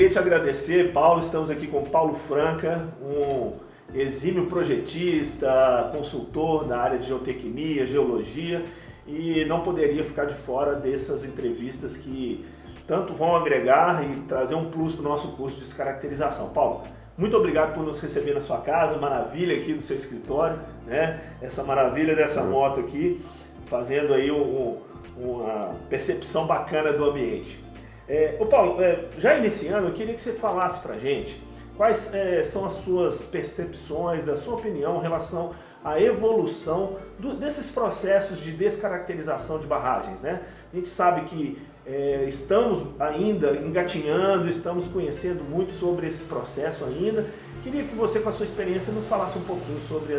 queria te agradecer, Paulo. Estamos aqui com Paulo Franca, um exímio projetista, consultor na área de geotecnia, geologia, e não poderia ficar de fora dessas entrevistas que tanto vão agregar e trazer um plus para o nosso curso de descaracterização. Paulo, muito obrigado por nos receber na sua casa, maravilha aqui do seu escritório, né? Essa maravilha dessa moto aqui, fazendo aí uma percepção bacana do ambiente. Ô Paulo, já iniciando, eu queria que você falasse para a gente quais são as suas percepções, a sua opinião em relação à evolução desses processos de descaracterização de barragens, né? A gente sabe que estamos ainda engatinhando, estamos conhecendo muito sobre esse processo ainda. Queria que você, com a sua experiência, nos falasse um pouquinho sobre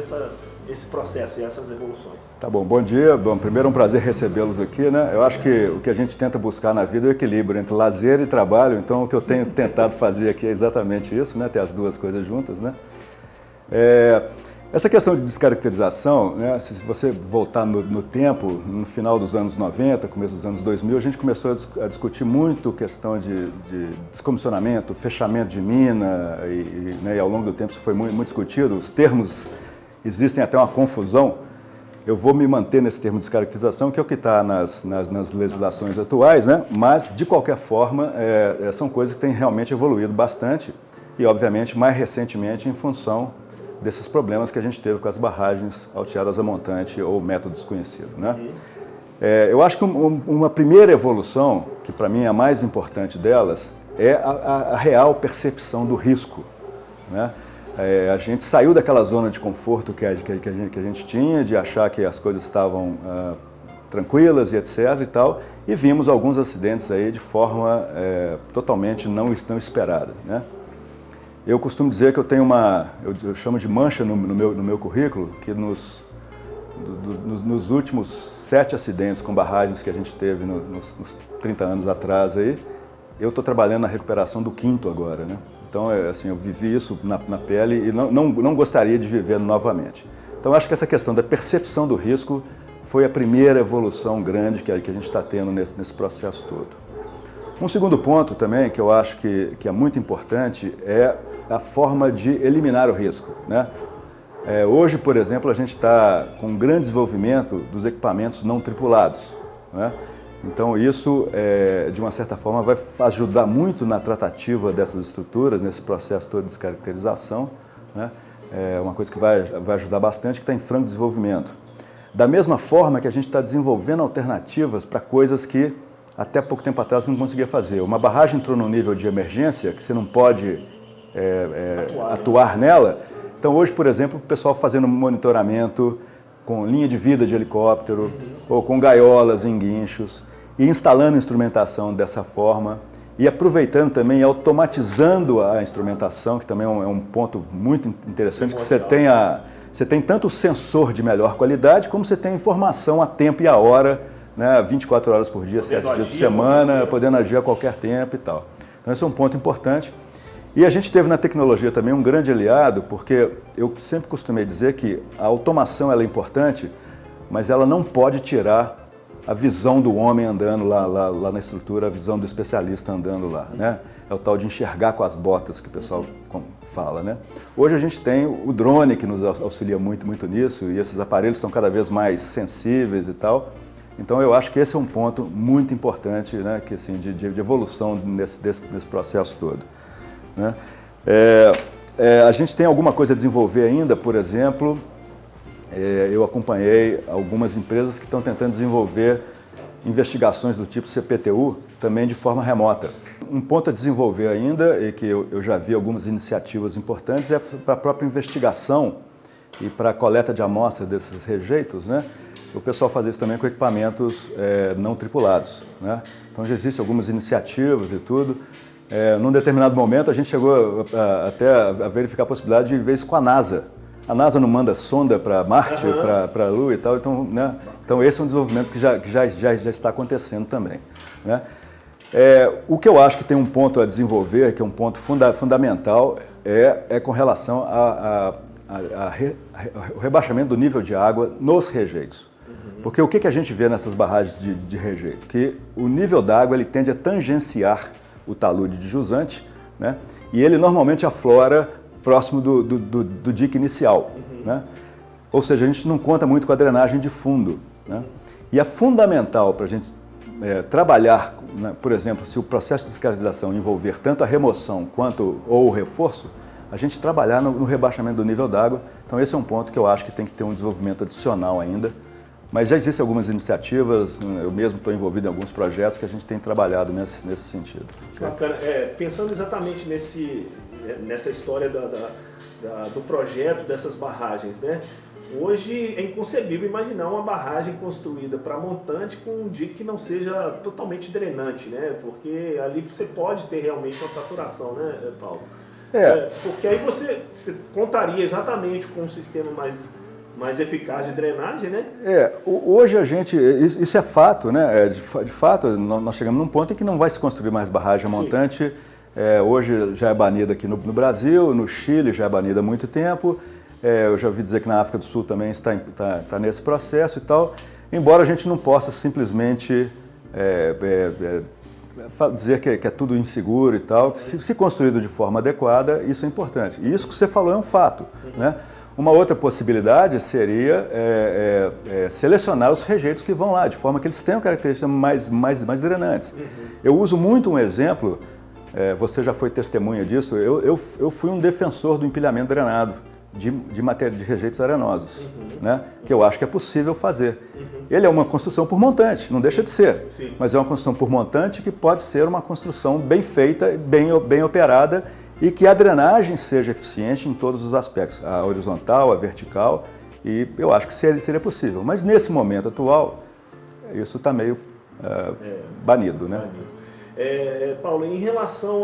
esse processo e essas evoluções. Tá bom, bom dia. Bom, primeiro é um prazer recebê-los aqui, né? Eu acho que o que a gente tenta buscar na vida é o equilíbrio entre lazer e trabalho, então o que eu tenho tentado fazer aqui é exatamente isso, né? Ter as duas coisas juntas, né? Essa questão de descaracterização, né? Se você voltar no tempo, no final dos anos 90, começo dos anos 2000, a gente começou a discutir muito questão de descomissionamento, fechamento de mina, né? E ao longo do tempo isso foi muito discutido. Os termos, existem até uma confusão. Eu vou me manter nesse termo de descaracterização, que é o que está nas legislações atuais, né? Mas, de qualquer forma, são coisas que têm realmente evoluído bastante e, obviamente, mais recentemente em função desses problemas que a gente teve com as barragens alteadas a montante ou método desconhecido, né? Eu acho que uma primeira evolução, que para mim é a mais importante delas, é a real percepção do risco, né? A gente saiu daquela zona de conforto que a gente tinha, de achar que as coisas estavam tranquilas e etc. e tal, e vimos alguns acidentes aí de forma totalmente não esperada, né? Eu costumo dizer que eu tenho eu chamo de mancha no meu currículo, que nos últimos 7 acidentes com barragens que a gente teve nos 30 anos atrás aí, eu estou trabalhando na recuperação do 5º agora, né? Então, assim, eu vivi isso na pele e não gostaria de viver novamente. Então, acho que essa questão da percepção do risco foi a primeira evolução grande que a gente está tendo nesse processo todo. Um segundo ponto também, que eu acho que é muito importante, é a forma de eliminar o risco, né? Hoje, por exemplo, a gente está com um grande desenvolvimento dos equipamentos não tripulados, né? Então isso, de uma certa forma, vai ajudar muito na tratativa dessas estruturas, nesse processo todo de descaracterização, né? É uma coisa que vai ajudar bastante, que está em franco desenvolvimento. Da mesma forma que a gente está desenvolvendo alternativas para coisas que até pouco tempo atrás você não conseguia fazer. Uma barragem entrou num nível de emergência que você não pode atuar nela. Então hoje, por exemplo, o pessoal fazendo monitoramento com linha de vida de helicóptero ou com gaiolas em guinchos e instalando instrumentação dessa forma e aproveitando também, automatizando a instrumentação, que também é um ponto muito interessante, que você tem tanto o sensor de melhor qualidade como você tem informação a tempo e a hora, né, 24 horas por dia, 7 dias de semana, podendo agir a qualquer tempo e tal. Então esse é um ponto importante. E a gente teve na tecnologia também um grande aliado, porque eu sempre costumei dizer que a automação ela é importante, mas ela não pode tirar a visão do homem andando lá na estrutura, a visão do especialista andando lá, né? É o tal de enxergar com as botas que o pessoal fala, né? Hoje a gente tem o drone que nos auxilia muito nisso, e esses aparelhos estão cada vez mais sensíveis e tal. Então eu acho que esse é um ponto muito importante, né, que, assim, de evolução nesse processo todo, né? A gente tem alguma coisa a desenvolver ainda, por exemplo, eu acompanhei algumas empresas que estão tentando desenvolver investigações do tipo CPTU também de forma remota. Um ponto a desenvolver ainda, e que eu já vi algumas iniciativas importantes, é para a própria investigação e para a coleta de amostras desses rejeitos, né? O pessoal faz isso também com equipamentos não tripulados, né? Então já existem algumas iniciativas e tudo. Num determinado momento a gente chegou até a verificar a possibilidade de ver isso com a NASA. A NASA não manda sonda para Marte, para a Lua e tal, então, né? Então esse é um desenvolvimento que já está acontecendo também, né? O que eu acho que tem um ponto a desenvolver, que é um ponto fundamental, é com relação ao rebaixamento do nível de água nos rejeitos. Porque o que a gente vê nessas barragens de rejeito? Que o nível da água ele tende a tangenciar o talude de jusante né? E ele normalmente aflora próximo do dique inicial, né? Ou seja, a gente não conta muito com a drenagem de fundo, né? E é fundamental para a gente trabalhar, né, por exemplo, se o processo de descaracterização envolver tanto a remoção quanto ou o reforço, a gente trabalhar no rebaixamento do nível d'água. Então esse é um ponto que eu acho que tem que ter um desenvolvimento adicional ainda. Mas já existem algumas iniciativas, eu mesmo estou envolvido em alguns projetos que a gente tem trabalhado nesse sentido. Bacana. Pensando exatamente nessa história do projeto dessas barragens, né? Hoje é inconcebível imaginar uma barragem construída para montante com um dique que não seja totalmente drenante, né? Porque ali você pode ter realmente uma saturação, né, Paulo? Porque aí você contaria exatamente com um sistema mais eficaz de drenagem, né? Hoje a gente, isso é fato, né? De fato, nós chegamos num ponto em que não vai se construir mais barragem montante. Hoje já é banida aqui no Brasil, no Chile já é banida há muito tempo. Eu já ouvi dizer que na África do Sul também está nesse processo e tal, embora a gente não possa simplesmente dizer que é tudo inseguro e tal, que se construído de forma adequada, isso é importante. E isso que você falou é um fato, né? Uma outra possibilidade seria selecionar os rejeitos que vão lá, de forma que eles tenham características mais drenantes. Eu uso muito um exemplo, você já foi testemunha disso, eu fui um defensor do empilhamento drenado de rejeitos arenosos, né? Que eu acho que é possível fazer. Ele é uma construção por montante, não deixa de ser, mas é uma construção por montante que pode ser uma construção bem feita, bem operada, e que a drenagem seja eficiente em todos os aspectos, a horizontal, a vertical, e eu acho que seria possível. Mas nesse momento atual, isso está meio banido, né? Paulo, em relação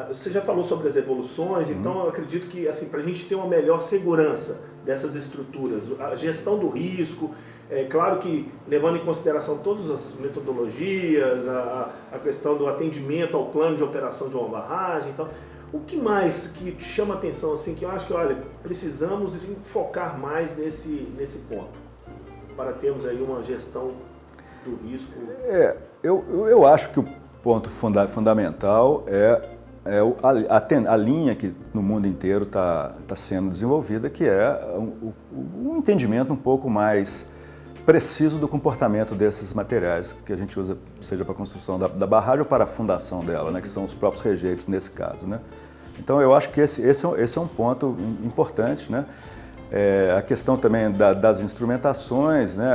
você já falou sobre as evoluções, então eu acredito que assim, para a gente ter uma melhor segurança dessas estruturas, a gestão do risco, claro que levando em consideração todas as metodologias, a questão do atendimento ao plano de operação de uma barragem, então, o que mais que te chama a atenção, assim, que eu acho que, olha, precisamos focar mais nesse ponto, para termos aí uma gestão do risco? Eu acho que o ponto fundamental a linha que no mundo inteiro está sendo desenvolvida, que é um entendimento um pouco mais preciso do comportamento desses materiais que a gente usa, seja para a construção da barragem ou para a fundação dela, né, que são os próprios rejeitos nesse caso, né? Então eu acho que esse é um ponto importante, né? A questão também das instrumentações, né?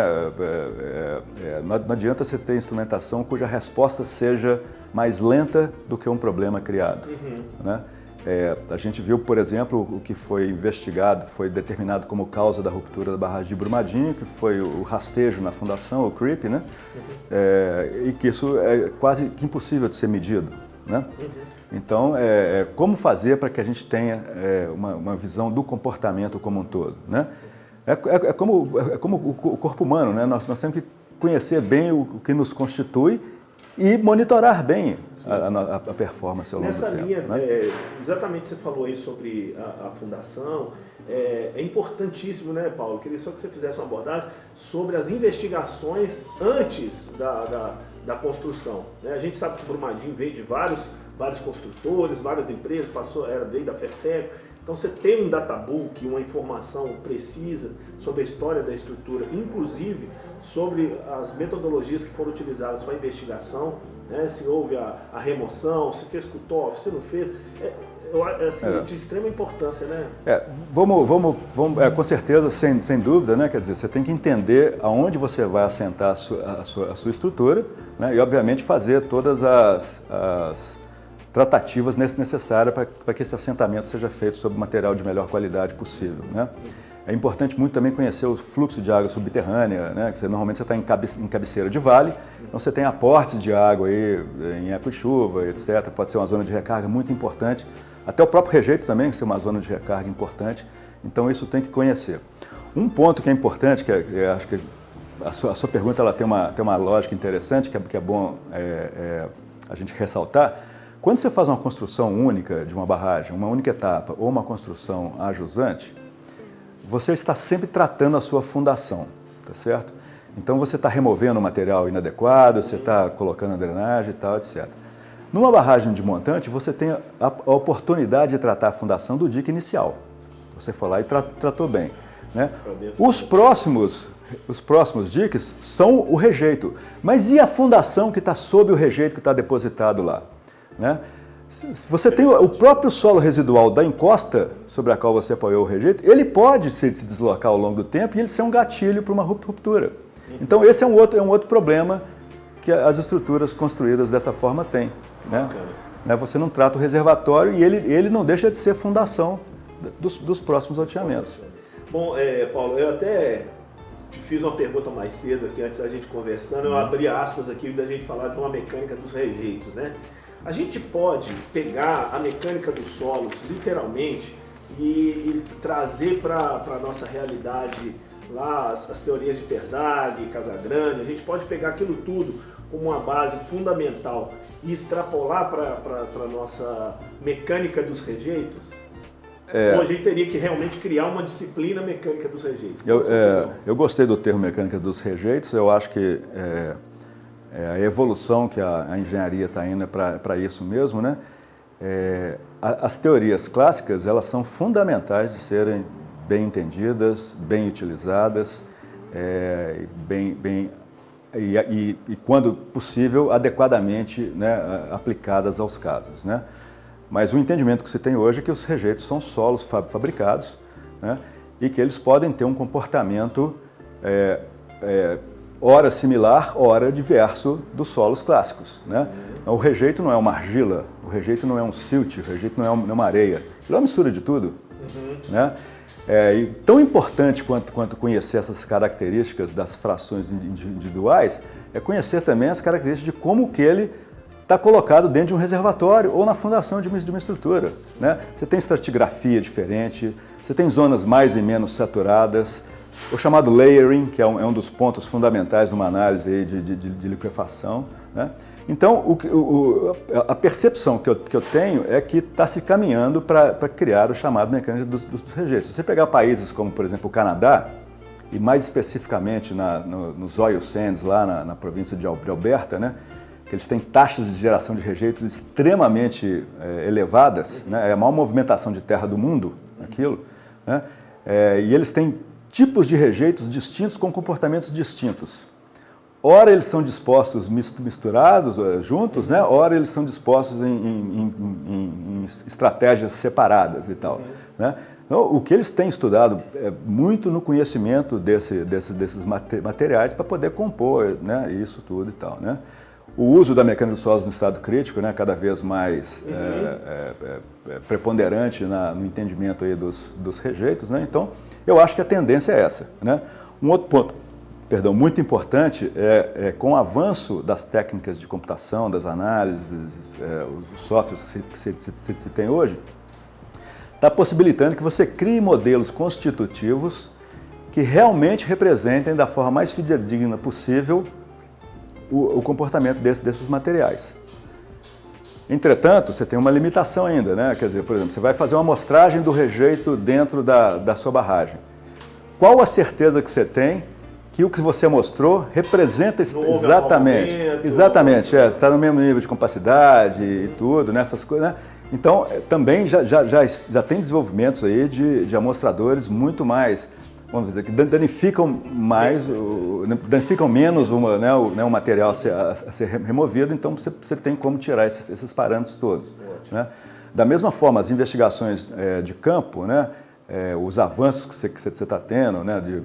Não adianta você ter instrumentação cuja resposta seja mais lenta do que um problema criado, né? A gente viu, por exemplo, o que foi investigado, foi determinado como causa da ruptura da barragem de Brumadinho, que foi o rastejo na fundação, o creep, né? E que isso é quase que impossível de ser medido, né? Então, como fazer para que a gente tenha uma visão do comportamento como um todo, né? É como o corpo humano, né? Nós temos que conhecer bem o que nos constitui e monitorar bem a performance ao longo do tempo. Nessa linha, né? Exatamente, você falou aí sobre a fundação, é importantíssimo, né, Paulo? Eu queria só que você fizesse uma abordagem sobre as investigações antes da construção, né? A gente sabe que o Brumadinho veio de vários construtores, várias empresas, veio da Ferteco. Então você tem um databook, uma informação precisa sobre a história da estrutura, inclusive sobre as metodologias que foram utilizadas para a investigação, né? Se houve a remoção, se fez cut-off, se não fez. De extrema importância, né? Com certeza, sem dúvida, né? Quer dizer, você tem que entender aonde você vai assentar a sua estrutura, né? E obviamente fazer todas as tratativas necessárias para que esse assentamento seja feito sob material de melhor qualidade possível, né? É importante muito também conhecer o fluxo de água subterrânea, né? Que normalmente você está em cabeceira de vale, então você tem aportes de água aí em época de chuva, etc. Pode ser uma zona de recarga muito importante, até o próprio rejeito também que é uma zona de recarga importante, então isso tem que conhecer. Um ponto que é importante, que eu acho que a sua pergunta ela tem uma lógica interessante, que é bom a gente ressaltar. Quando você faz uma construção única de uma barragem, uma única etapa, ou uma construção ajusante, você está sempre tratando a sua fundação, tá certo? Então você está removendo o material inadequado, você está colocando a drenagem e tal, etc. Numa barragem de montante, você tem a oportunidade de tratar a fundação do dique inicial. Você foi lá e tratou bem. Né? Os próximos diques são o rejeito. Mas e a fundação que está sob o rejeito que está depositado lá? Né? Você tem o próprio solo residual da encosta sobre a qual você apoiou o rejeito, ele pode se deslocar ao longo do tempo e ele ser um gatilho para uma ruptura. Então esse é um outro problema que as estruturas construídas dessa forma têm. Né? Você não trata o reservatório e ele não deixa de ser fundação dos próximos loteamentos. Bom, Paulo, eu até te fiz uma pergunta mais cedo aqui, antes da gente conversando, eu abri aspas aqui da gente falar de uma mecânica dos rejeitos, né? A gente pode pegar a mecânica dos solos, literalmente, e trazer para a nossa realidade lá as teorias de Terzaghi, Casagrande, a gente pode pegar aquilo tudo como uma base fundamental e extrapolar para a nossa mecânica dos rejeitos? Ou a gente teria que realmente criar uma disciplina mecânica dos rejeitos? Eu gostei do termo mecânica dos rejeitos, eu acho que a evolução que a engenharia está indo para isso mesmo, né? As teorias clássicas, elas são fundamentais de serem bem entendidas, bem utilizadas, e quando possível, adequadamente, né, aplicadas aos casos, né? Mas o entendimento que se tem hoje é que os rejeitos são solos fabricados, né, e que eles podem ter um comportamento ora similar, ora diverso dos solos clássicos. Né? O rejeito não é uma argila, o rejeito não é um silt, o rejeito não é uma areia. Ele é uma mistura de tudo. Né? E tão importante quanto conhecer essas características das frações individuais é conhecer também as características de como que ele está colocado dentro de um reservatório ou na fundação de uma estrutura. Né? Você tem estratigrafia diferente, você tem zonas mais e menos saturadas, o chamado layering, que é um dos pontos fundamentais numa análise aí de liquefação. Né? Então, a percepção que eu tenho é que está se caminhando para criar o chamado mecânica dos rejeitos. Se você pegar países como, por exemplo, o Canadá, e mais especificamente nos oil sands, lá na província de Alberta, né? Que eles têm taxas de geração de rejeitos extremamente elevadas, né? É a maior movimentação de terra do mundo, aquilo, né? E eles têm tipos de rejeitos distintos com comportamentos distintos. Ora eles são dispostos misturados, juntos, né? Ora eles são dispostos em estratégias separadas e tal. Né? Então, o que eles têm estudado é muito no conhecimento desses materiais para poder compor, né, isso tudo e tal. Né? O uso da mecânica dos solos no estado crítico, né, cada vez mais preponderante no entendimento aí dos rejeitos. Né? Então, eu acho que a tendência é essa. Né? Um outro ponto, muito importante, com o avanço das técnicas de computação, das análises, os softwares que se tem hoje, está possibilitando que você crie modelos constitutivos que realmente representem da forma mais fidedigna possível o comportamento desses materiais. Entretanto, você tem uma limitação ainda, né? Quer dizer, por exemplo, você vai fazer uma amostragem do rejeito dentro da sua barragem. Qual a certeza que você tem que o que você mostrou representa exatamente, está no mesmo nível de compacidade e tudo, nessas coisas, né? Então, também já tem desenvolvimentos aí de amostradores muito mais, vamos dizer, que danificam menos o material a ser removido, então você tem como tirar esses parâmetros todos. Né? Da mesma forma, as investigações de campo, né? Os avanços que você está tendo, né, de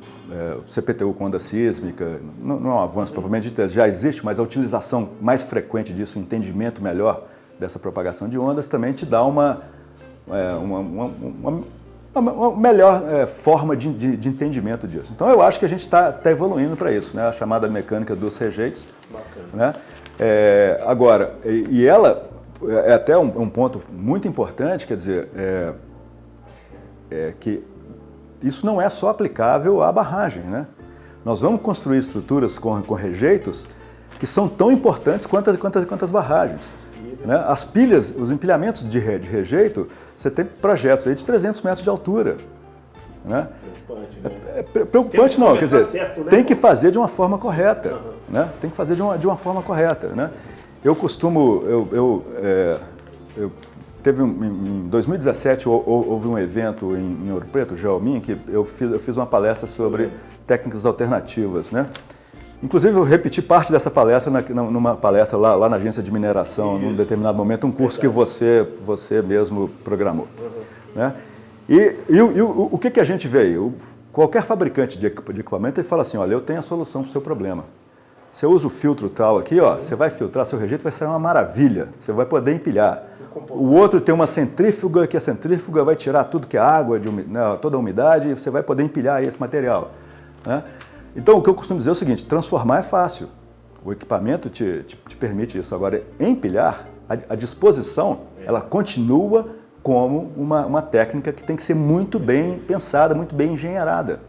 CPTU com onda sísmica, não é um avanço propriamente dito, já existe, mas a utilização mais frequente disso, o entendimento melhor dessa propagação de ondas, também te dá uma melhor forma de entendimento disso. Então eu acho que a gente está evoluindo para isso, né, a chamada mecânica dos rejeitos. Bacana. Né? Agora, e ela é até um ponto muito importante, quer dizer, que isso não é só aplicável à barragem, né? Nós vamos construir estruturas com rejeitos que são tão importantes quanto as barragens. Né? As pilhas, os empilhamentos de rejeito, você tem projetos aí de 300 metros de altura. Né? Preocupante, né? Preocupante não, quer dizer, certo, né? Tem que fazer de uma forma correta. Né? Tem que fazer de uma forma correta. Né? Eu costumo, teve em 2017 houve um evento em Ouro Preto, Geomin, que eu fiz uma palestra sobre técnicas alternativas, né? Inclusive eu repeti parte dessa palestra numa palestra lá na agência de mineração, num determinado momento, um curso que você mesmo programou, né? E o que a gente vê aí? Qualquer fabricante de equipamento ele fala assim, olha, eu tenho a solução para o seu problema. Você usa o filtro tal aqui, ó, você vai filtrar seu rejeito, vai sair uma maravilha, você vai poder empilhar. O outro tem uma centrífuga, que a centrífuga vai tirar tudo que é água, toda a umidade, e você vai poder empilhar esse material, né? Então, o que eu costumo dizer é o seguinte, transformar é fácil. O equipamento te permite isso. Agora, empilhar, a disposição, ela continua como uma técnica que tem que ser muito bem pensada, muito bem engenheirada,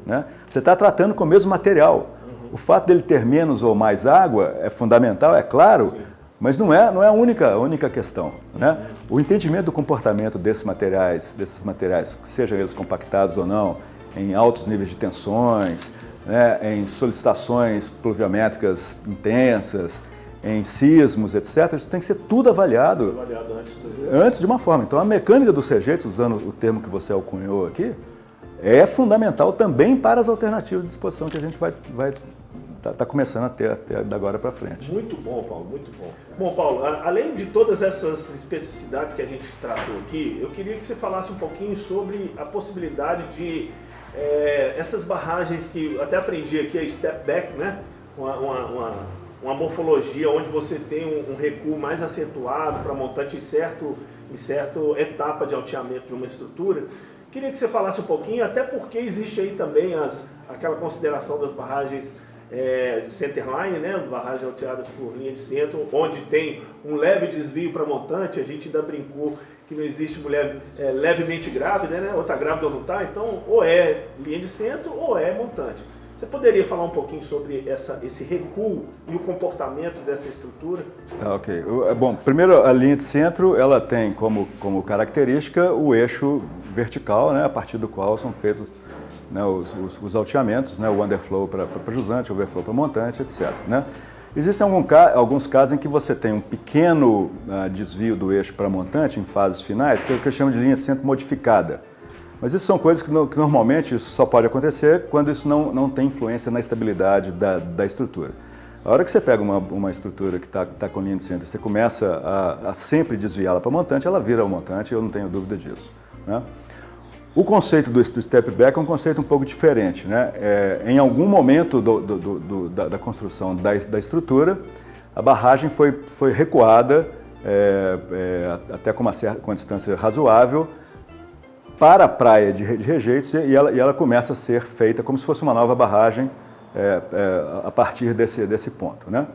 né? Você está tratando com o mesmo material. O fato dele ter menos ou mais água é fundamental, é claro, sim, mas não é a única questão, né? O entendimento do comportamento desses materiais, sejam eles compactados ou não, em altos níveis de tensões, né, em solicitações pluviométricas intensas, em sismos, etc., isso tem que ser tudo avaliado antes de uma forma. Então, a mecânica dos rejeitos, usando o termo que você alcunhou aqui, é fundamental também para as alternativas de disposição que a gente vai tá começando a ter da agora para frente. Muito bom, Paulo, muito bom. Bom, Paulo, além de todas essas especificidades que a gente tratou aqui, eu queria que você falasse um pouquinho sobre a possibilidade de essas barragens que eu até aprendi aqui, a step back, né? Uma morfologia onde você tem um recuo mais acentuado para montante em certa etapa de alteamento de uma estrutura. Queria que você falasse um pouquinho, até porque existe aí também aquela consideração das barragens centerline, né? Barragens alteadas por linha de centro, onde tem um leve desvio para montante. A gente ainda brincou que não existe mulher levemente grávida, né? Ou está grávida ou não está, então ou é linha de centro ou é montante. Você poderia falar um pouquinho sobre esse recuo e o comportamento dessa estrutura? Tá, ok. Bom, primeiro a linha de centro, ela tem como característica o eixo vertical, né, a partir do qual são feitos, né, os alteamentos, né, o underflow para jusante, o overflow para montante, etc., né? Existem alguns casos em que você tem um pequeno desvio do eixo para montante em fases finais, que é o que eu chamo de linha de centro modificada. Mas isso são coisas que normalmente isso só pode acontecer quando isso não tem influência na estabilidade da estrutura. A hora que você pega uma estrutura que está com linha de centro e você começa a sempre desviá-la para montante, ela vira o montante, eu não tenho dúvida disso, né? O conceito do step back é um conceito um pouco diferente, né? Em algum momento da construção da estrutura, a barragem foi recuada até com uma distância razoável para a praia de rejeitos e ela começa a ser feita como se fosse uma nova barragem a partir desse ponto, né?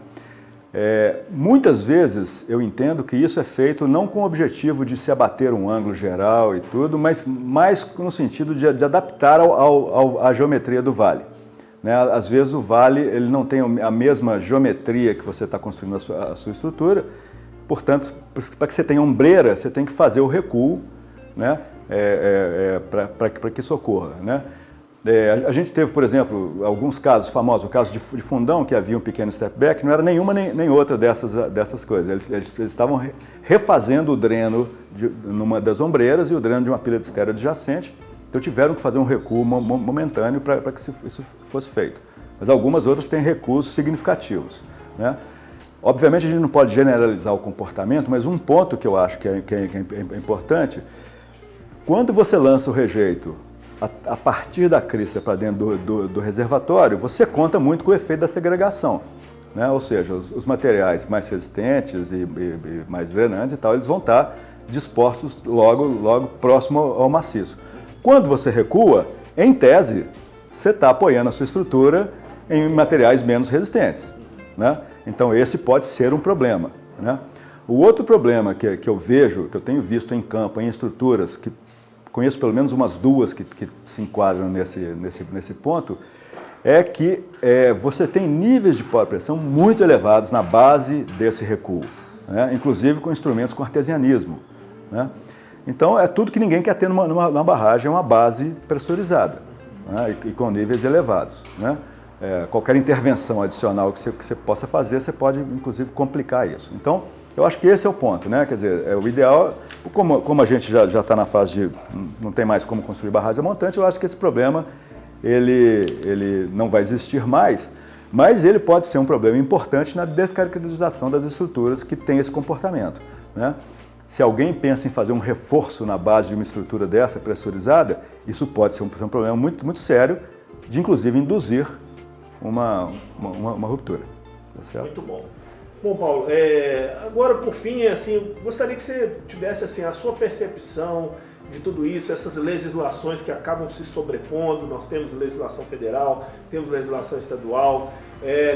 Muitas vezes eu entendo que isso é feito não com o objetivo de se abater um ângulo geral e tudo, mas mais no sentido de adaptar à geometria do vale, né? Às vezes o vale ele não tem a mesma geometria que você está construindo a sua estrutura, portanto, para que você tenha ombreira, você tem que fazer o recuo, né? Para que isso ocorra, né? A gente teve, por exemplo, alguns casos famosos, o caso de Fundão, que havia um pequeno step back, não era nenhuma nem outra dessas coisas. Eles estavam refazendo o dreno numa das ombreiras e o dreno de uma pilha de estéreo adjacente, então tiveram que fazer um recuo momentâneo para que isso fosse feito. Mas algumas outras têm recuos significativos, né? Obviamente a gente não pode generalizar o comportamento, mas um ponto que eu acho que é importante, quando você lança o rejeito a partir da crista para dentro do reservatório, você conta muito com o efeito da segregação, né? Ou seja, os materiais mais resistentes e mais drenantes e tal, eles vão estar dispostos logo próximo ao maciço. Quando você recua, em tese, você está apoiando a sua estrutura em materiais menos resistentes, né? Então esse pode ser um problema, né? O outro problema que eu vejo, que eu tenho visto em campo, em estruturas, que conheço pelo menos umas duas que se enquadram nesse ponto, é que você tem níveis de pressão muito elevados na base desse recuo, né? Inclusive com instrumentos com artesianismo, né? Então é tudo que ninguém quer ter numa barragem, é uma base pressurizada, né? E com níveis elevados, né? qualquer intervenção adicional que você possa fazer, você pode, inclusive, complicar isso. Então, eu acho que esse é o ponto, né? Quer dizer, o ideal, como a gente já está na fase de não tem mais como construir barragem montante, eu acho que esse problema ele não vai existir mais, mas ele pode ser um problema importante na descaracterização das estruturas que têm esse comportamento, né? Se alguém pensa em fazer um reforço na base de uma estrutura dessa pressurizada, isso pode ser um problema muito, muito sério, de inclusive induzir uma ruptura. Tá certo? Muito bom. Bom, Paulo, agora por fim, assim, gostaria que você tivesse assim, a sua percepção de tudo isso, essas legislações que acabam se sobrepondo. Nós temos legislação federal, temos legislação estadual,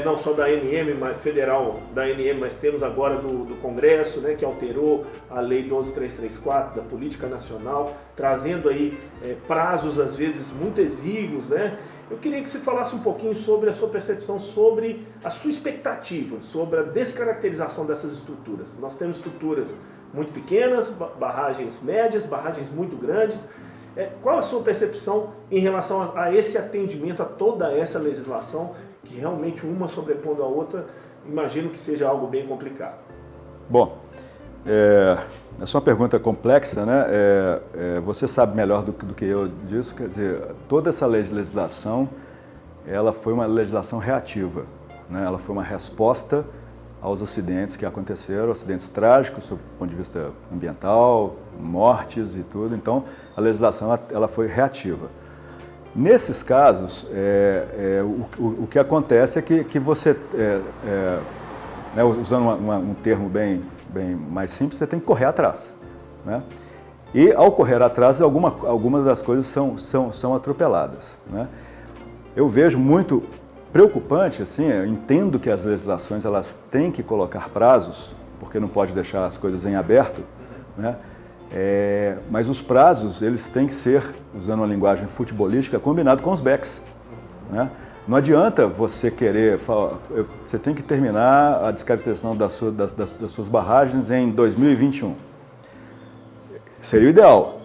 não só da ANM, mas federal da ANM, mas temos agora do Congresso, né, que alterou a Lei 12.334 da Política Nacional, trazendo aí prazos às vezes muito exíguos, né? Eu queria que você falasse um pouquinho sobre a sua percepção, sobre a sua expectativa, sobre a descaracterização dessas estruturas. Nós temos estruturas muito pequenas, barragens médias, barragens muito grandes. Qual a sua percepção em relação a esse atendimento a toda essa legislação, que realmente uma sobrepondo a outra, imagino que seja algo bem complicado? Bom, essa é uma pergunta complexa, né? Você sabe melhor do que eu disso, quer dizer, toda essa legislação, ela foi uma legislação reativa, né? Ela foi uma resposta aos acidentes que aconteceram, acidentes trágicos, do ponto de vista ambiental, mortes e tudo. Então, a legislação ela foi reativa. Nesses casos, o que acontece é que você, né, usando um termo bem mais simples, você tem que correr atrás, né? E ao correr atrás, algumas das coisas são atropeladas, né? Eu vejo muito preocupante, assim, eu entendo que as legislações elas têm que colocar prazos, porque não pode deixar as coisas em aberto, né? Mas os prazos, eles têm que ser, usando uma linguagem futebolística, combinado com os backs, né? Não adianta você querer falar, você tem que terminar a descaracterização das suas barragens em 2021. Seria o ideal,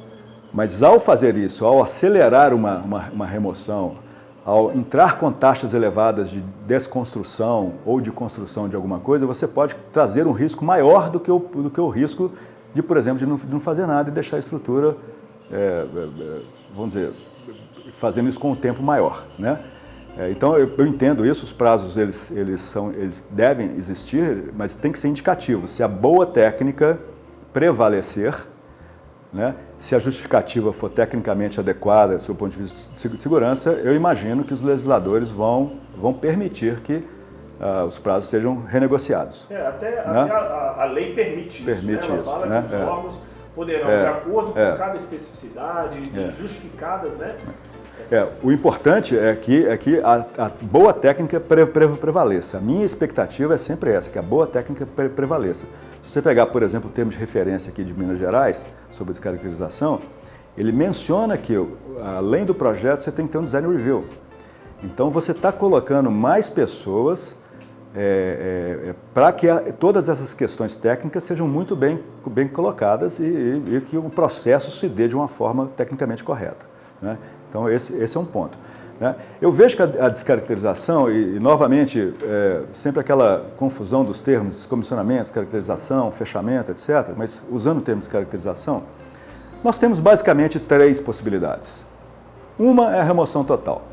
mas ao fazer isso, ao acelerar uma remoção, ao entrar com taxas elevadas de desconstrução ou de construção de alguma coisa, você pode trazer um risco maior do que o risco de, por exemplo, de não fazer nada e deixar a estrutura, vamos dizer, fazendo isso com um tempo maior, né? Então eu entendo isso, os prazos eles devem existir, mas tem que ser indicativo. Se a boa técnica prevalecer, né, se a justificativa for tecnicamente adequada do seu ponto de vista de segurança, eu imagino que os legisladores vão permitir que os prazos sejam renegociados. Até a lei permite isso, né? Ela fala né? Que os órgãos poderão, de acordo com cada especificidade, justificadas, né? O importante é que a boa técnica prevaleça. A minha expectativa é sempre essa, que a boa técnica prevaleça. Se você pegar, por exemplo, o termo de referência aqui de Minas Gerais, sobre descaracterização, ele menciona que, além do projeto, você tem que ter um design review. Então, você está colocando mais pessoas para que todas essas questões técnicas sejam muito bem colocadas e que o processo se dê de uma forma tecnicamente correta, né? Então, esse é um ponto, né? Eu vejo que a descaracterização, e novamente, sempre aquela confusão dos termos, descomissionamento, descaracterização, fechamento, etc., mas usando o termo descaracterização, nós temos basicamente 3 possibilidades. Uma é a remoção total,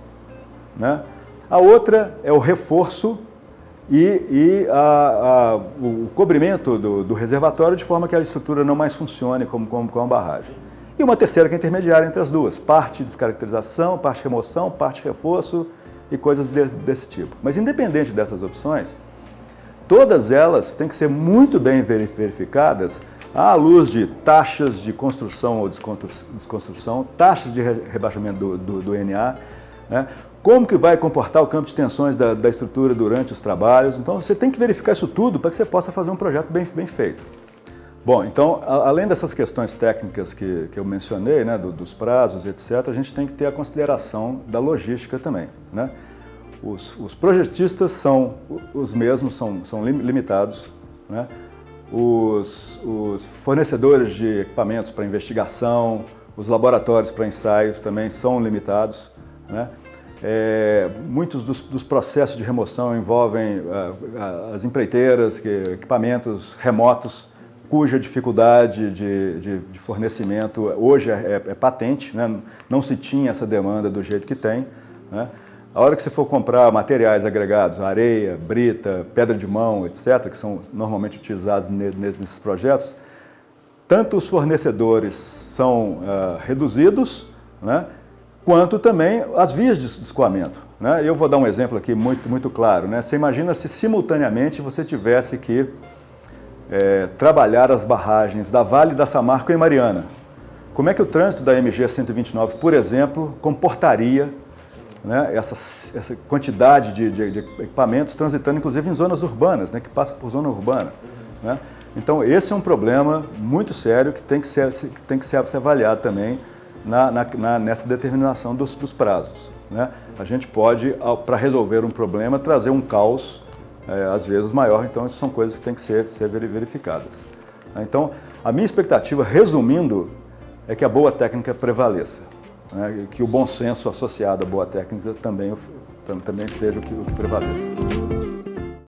né? A outra é o reforço e o cobrimento do reservatório de forma que a estrutura não mais funcione como uma barragem. E uma terceira que é intermediária entre as duas, parte descaracterização, parte remoção, parte reforço e coisas desse tipo. Mas independente dessas opções, todas elas têm que ser muito bem verificadas à luz de taxas de construção ou desconstrução, taxas de rebaixamento do NA, né? Como que vai comportar o campo de tensões da estrutura durante os trabalhos. Então você tem que verificar isso tudo para que você possa fazer um projeto bem feito. Bom, então, além dessas questões técnicas que eu mencionei, né, dos prazos, etc., a gente tem que ter a consideração da logística também, né? Os projetistas são os mesmos, são limitados, né? Os fornecedores de equipamentos para investigação, os laboratórios para ensaios também são limitados, né? Muitos dos processos de remoção envolvem as empreiteiras, equipamentos remotos, cuja dificuldade de fornecimento hoje é patente, né? Não se tinha essa demanda do jeito que tem, né? A hora que você for comprar materiais agregados, areia, brita, pedra de mão, etc., que são normalmente utilizados nesses projetos, tanto os fornecedores são reduzidos, né? Quanto também as vias de escoamento, né? Eu vou dar um exemplo aqui muito claro, né? Você imagina se simultaneamente você tivesse que trabalhar as barragens da Vale, da Samarco e Mariana. Como é que o trânsito da MG 129, por exemplo, comportaria, né, essa quantidade de equipamentos transitando, inclusive em zonas urbanas, né, que passa por zona urbana, né? Então, esse é um problema muito sério que tem que ser avaliado também nessa determinação dos prazos, né? A gente pode, para resolver um problema, trazer um caos, às vezes maior, então isso são coisas que têm que ser verificadas. Então, a minha expectativa, resumindo, é que a boa técnica prevaleça, né? E que o bom senso associado à boa técnica também seja o que prevaleça.